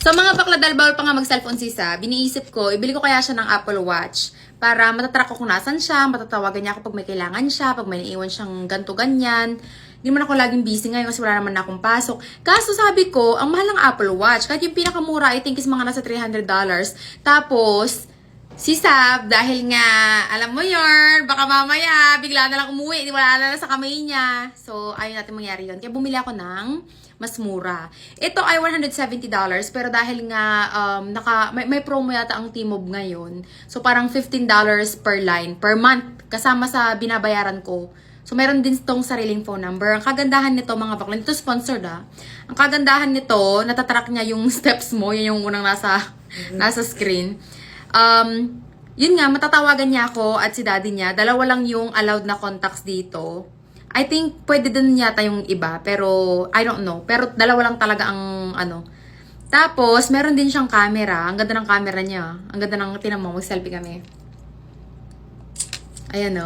So mga bakla, dahil bawal pa nga mag-cellphone si Sab, biniisip ko, ibili ko kaya siya ng Apple Watch para matatrack ko kung nasan siya, matatawagan niya ako pag may kailangan siya, pag may naiiwan siyang ganto-ganyan. Hindi man ako laging busy ngayon kasi wala naman na akong pasok. Kaso sabi ko, ang mahal ng Apple Watch, kahit yung pinakamura, I think is mga nasa $300. Tapos, si Sab, dahil nga, alam mo yun, baka mamaya, bigla na lang umuwi, wala na lang sa kamay niya. So, ayaw natin mangyari yun. Kaya bumili ako ng mas mura. Ito ay $170, pero dahil nga, may promo yata ang T-Mobile ngayon. So, parang $15 per line, per month, kasama sa binabayaran ko. So, meron din itong sariling phone number. Ang kagandahan nito, mga bakla, ito sponsored Ang kagandahan nito, natatrack niya yung steps mo, yun yung unang nasa screen. Yun nga, matatawagan niya ako at si daddy niya. Dalawa lang yung allowed na contacts dito. I think pwede din yata yung iba, pero I don't know. Pero dalawa lang talaga ang Tapos, meron din siyang camera. Ang ganda ng camera niya. Ang ganda ng, tinan mo, mag-selfie kami. Ayan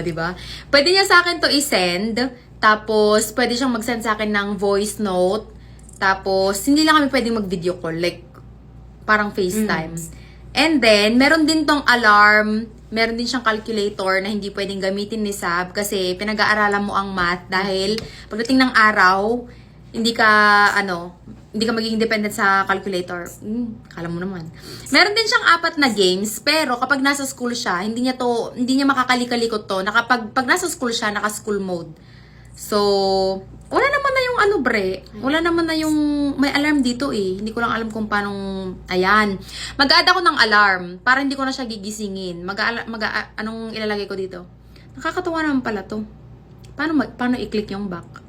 di ba? Pwede niya sa akin to i-send. Tapos, pwede siyang mag-send sa akin ng voice note. Tapos, hindi lang kami pwedeng mag-video call. Like, parang FaceTime. And then, meron din tong alarm. Meron din siyang calculator na hindi pwedeng gamitin ni Sab kasi pinag-aaralan mo ang math dahil pagdating ng araw, hindi ka magiging dependent sa calculator. Kala mo naman. Meron din siyang 4 na games, pero kapag nasa school siya, hindi niya makakalikot to. Pag nasa school siya, naka-school mode. So, wala naman na yung wala naman na yung, may alarm dito Hindi ko lang alam kung paano, ayan. Mag-add ako ng alarm, para hindi ko na siya gigisingin. Anong ilalagay ko dito? Nakakatawa naman pala to. Paano i-click yung back?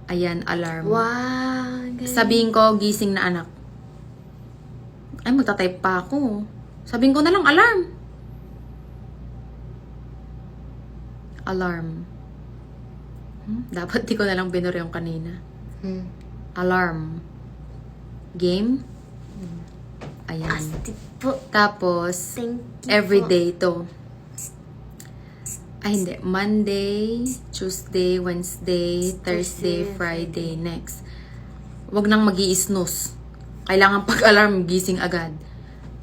Ayan, alarm. Wow. Sabihin ko, gising na anak. Ay, magta-type pa ako. Sabihin ko na lang, alarm. Alarm. Dapat di ko na lang binuro yung kanina. Alarm. Game. Ayan. Tapos, everyday to. Ay, hindi. Monday, Tuesday, Wednesday, Thursday, Friday, next. Wag nang mag-i-snooze. Kailangan pag-alarm, gising agad.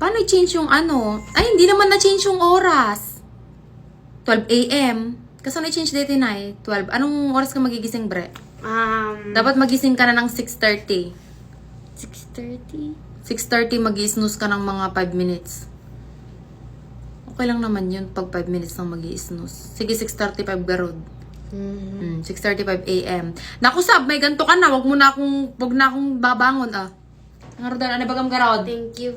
Paano i-change yung Ay, hindi naman na-change yung oras. 12 a.m. Kasi na-change dito na 12. Anong oras ka magigising, bre? Dapat magising ka na ng 6:30. 6:30? 6:30 mag-i-snooze ka ng mga 5 minutes. Okay lang naman yun pag 5 minutes lang mag-i-snooze. Sige, 6:35 garod. 6:35 a.m. Naku, Sab, may ganito ka na. Wag na akong babangon, Ngarodan, ano bagam garod? Thank you.